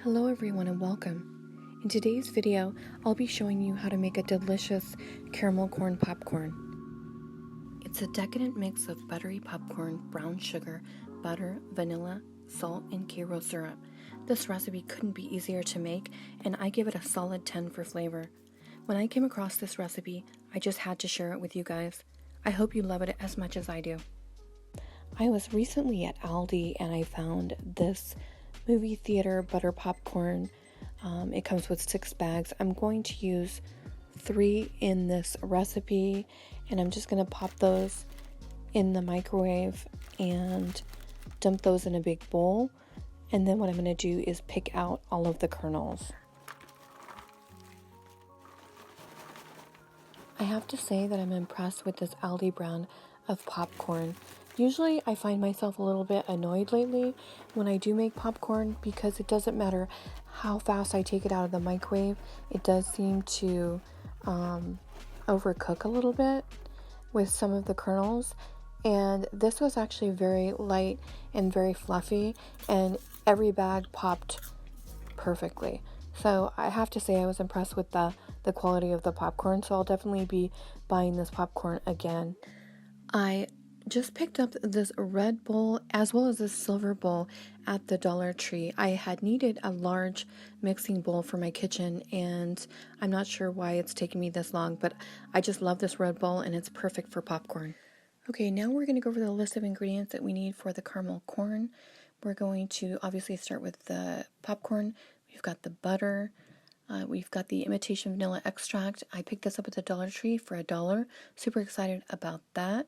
Hello everyone and welcome. In today's video, I'll be showing you how to make a delicious caramel corn popcorn. It's a decadent mix of buttery popcorn, brown sugar, butter, vanilla, salt, and Karo syrup. This recipe couldn't be easier to make, and I give it a solid 10 for flavor. When I came across this recipe, I just had to share it with you guys. I hope you love it as much as I do. I was recently at Aldi and I found this movie theater butter popcorn. It comes with 6 bags. I'm going to use 3 in this recipe, and I'm just going to pop those in the microwave and dump those in a big bowl. And then what I'm going to do is pick out all of the kernels. I have to say that I'm impressed with this Aldi brand of popcorn. Usually I find myself a little bit annoyed lately when I do make popcorn because it doesn't matter how fast I take it out of the microwave. It does seem to overcook a little bit with some of the kernels. And this was actually very light and very fluffy, and every bag popped perfectly. So I have to say I was impressed with the quality of the popcorn, so I'll definitely be buying this popcorn again. I just picked up this red bowl as well as this silver bowl at the Dollar Tree. I had needed a large mixing bowl for my kitchen, and I'm not sure why it's taken me this long, but I just love this red bowl and it's perfect for popcorn. Okay, now we're going to go over the list of ingredients that we need for the caramel corn. We're going to obviously start with the popcorn. We've got the butter. We've got the imitation vanilla extract. I picked this up at the Dollar Tree for $1. Super excited about that.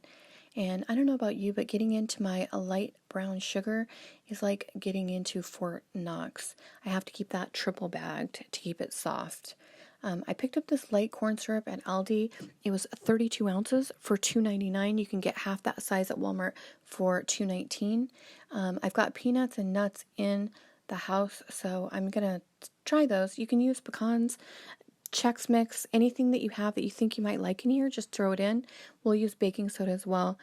And I don't know about you, but getting into my light brown sugar is like getting into Fort Knox. I have to keep that triple bagged to keep it soft. I picked up this light corn syrup at Aldi. It was 32 ounces for $2.99. You can get half that size at Walmart for $2.19. I've got peanuts and nuts in the house, so I'm gonna try those. You can use pecans, Chex Mix, anything that you have that you think you might like in here, just throw it in. We'll use baking soda as well.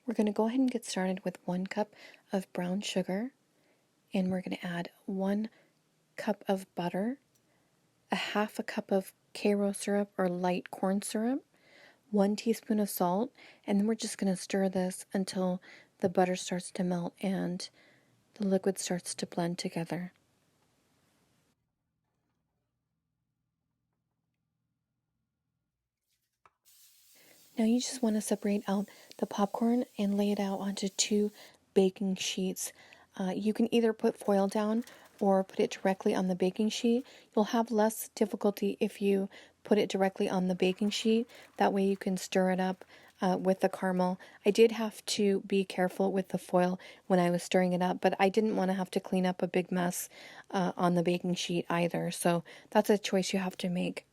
We're going to go ahead and get started with 1 cup of brown sugar, and we're going to add 1 cup of butter, a half a cup of Karo syrup or light corn syrup, 1 teaspoon of salt, and then we're just going to stir this until the butter starts to melt and the liquid starts to blend together. Now you just want to separate out the popcorn and lay it out onto 2 baking sheets. You can either put foil down or put it directly on the baking sheet. You'll have less difficulty if you put it directly on the baking sheet. That way you can stir it up with the caramel. I did have to be careful with the foil when I was stirring it up, but I didn't want to have to clean up a big mess on the baking sheet either. So that's a choice you have to make.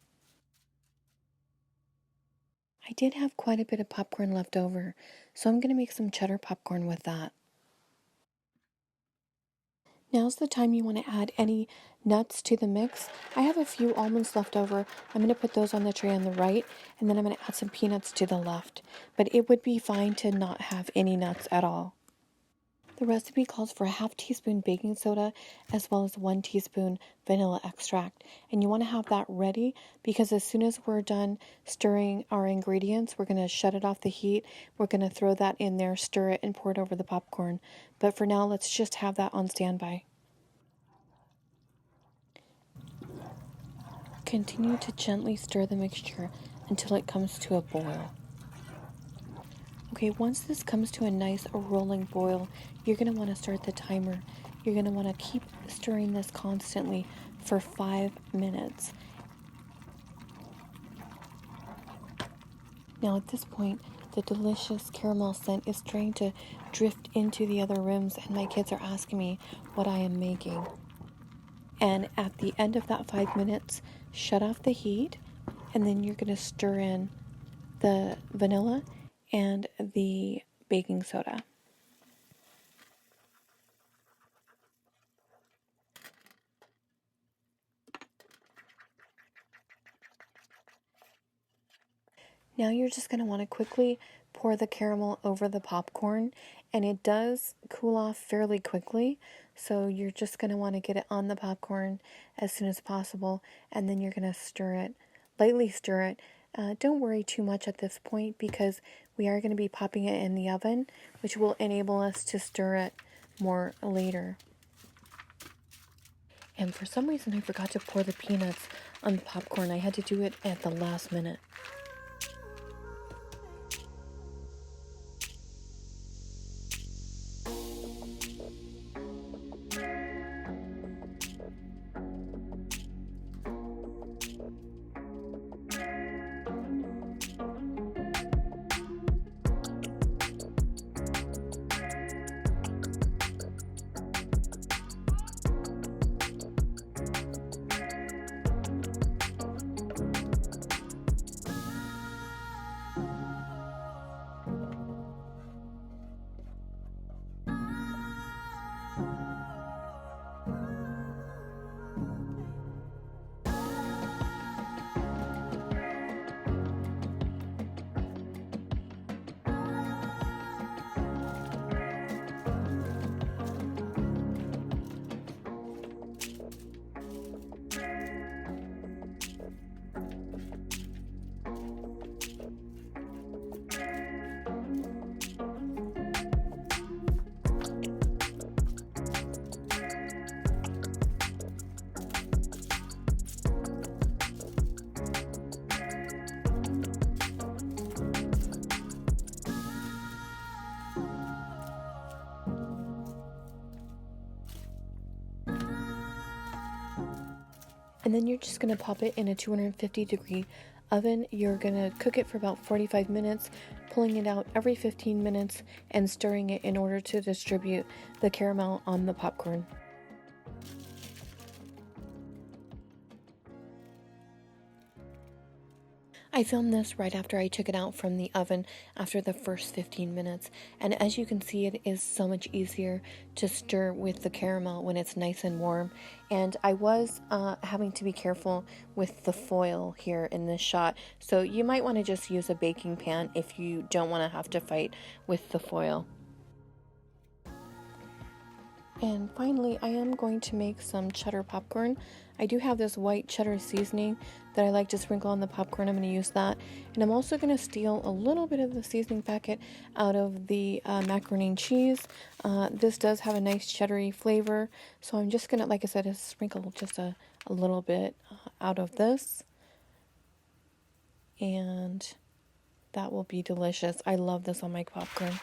I did have quite a bit of popcorn left over, so I'm going to make some cheddar popcorn with that. Now's the time you want to add any nuts to the mix. I have a few almonds left over. I'm going to put those on the tray on the right, and then I'm going to add some peanuts to the left. But it would be fine to not have any nuts at all. The recipe calls for a half teaspoon baking soda as well as 1 teaspoon vanilla extract. And you want to have that ready because as soon as we're done stirring our ingredients, we're going to shut it off the heat. We're going to throw that in there, stir it, and pour it over the popcorn. But for now, let's just have that on standby. Continue to gently stir the mixture until it comes to a boil. Okay, once this comes to a nice rolling boil, you're going to want to start the timer. You're going to want to keep stirring this constantly for 5 minutes. Now at this point, the delicious caramel scent is starting to drift into the other rooms, and my kids are asking me what I am making. And at the end of that 5 minutes, shut off the heat, and then you're going to stir in the vanilla and the baking soda. Now you're just going to want to quickly pour the caramel over the popcorn, and it does cool off fairly quickly. So you're just going to want to get it on the popcorn as soon as possible, and then you're going to stir it, lightly stir it. Don't worry too much at this point because we are going to be popping it in the oven, which will enable us to stir it more later. And for some reason I forgot to pour the peanuts on the popcorn. I had to do it at the last minute. And then you're just going to pop it in a 250-degree oven. You're going to cook it for about 45 minutes, pulling it out every 15 minutes and stirring it in order to distribute the caramel on the popcorn. I filmed this right after I took it out from the oven after the first 15 minutes, and as you can see, it is so much easier to stir with the caramel when it's nice and warm. And I was having to be careful with the foil here in this shot, so you might want to just use a baking pan if you don't want to have to fight with the foil. And finally, I am going to make some cheddar popcorn. I do have this white cheddar seasoning that I like to sprinkle on the popcorn. I'm going to use that. And I'm also going to steal a little bit of the seasoning packet out of the macaroni and cheese. This does have a nice cheddary flavor. So I'm just going to, like I said, sprinkle just a little bit out of this. And that will be delicious. I love this on my popcorn.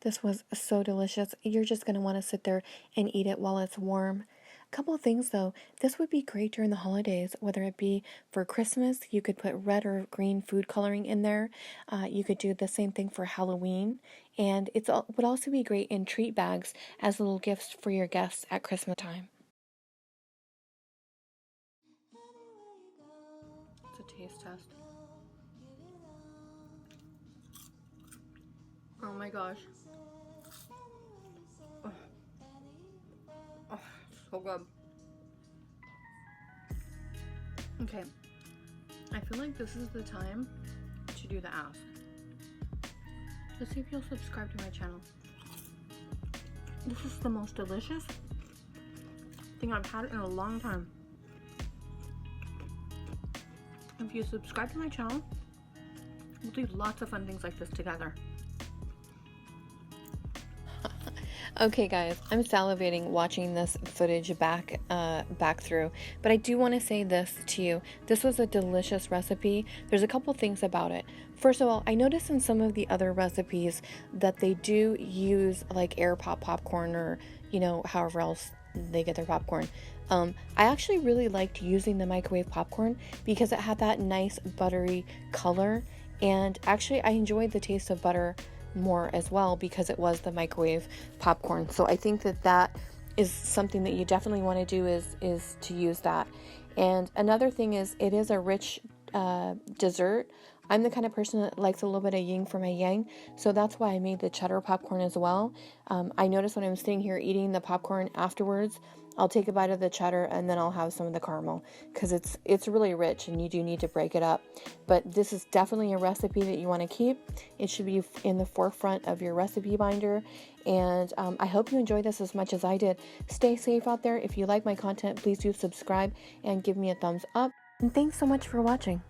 This was so delicious. You're just going to want to sit there and eat it while it's warm. A couple of things though, this would be great during the holidays, whether it be for Christmas. You could put red or green food coloring in there. You could do the same thing for Halloween. And it would also be great in treat bags as little gifts for your guests at Christmas time. It's a taste test. Oh my gosh. Oh, so good. Okay, I feel like this is the time to do the ask. Let's see if you'll subscribe to my channel. This is the most delicious thing I've had in a long time. If you subscribe to my channel, we'll do lots of fun things like this together. Okay guys, I'm salivating watching this footage back through, but I do want to say this to you. This was a delicious recipe. There's a couple things about it. First of all, I noticed in some of the other recipes that they do use like air popcorn, or however else they get their popcorn. I actually really liked using the microwave popcorn because it had that nice buttery color, and actually I enjoyed the taste of butter more as well because it was the microwave popcorn. So I think that is something that you definitely want to do is to use that. And another thing is, it is a rich dessert. I'm the kind of person that likes a little bit of yin for my yang, so that's why I made the cheddar popcorn as well. I noticed when I'm sitting here eating the popcorn afterwards, I'll take a bite of the cheddar and then I'll have some of the caramel, because it's really rich and you do need to break it up. But this is definitely a recipe that you want to keep. It should be in the forefront of your recipe binder. And I hope you enjoyed this as much as I did. Stay safe out there. If you like my content, please do subscribe and give me a thumbs up. And thanks so much for watching.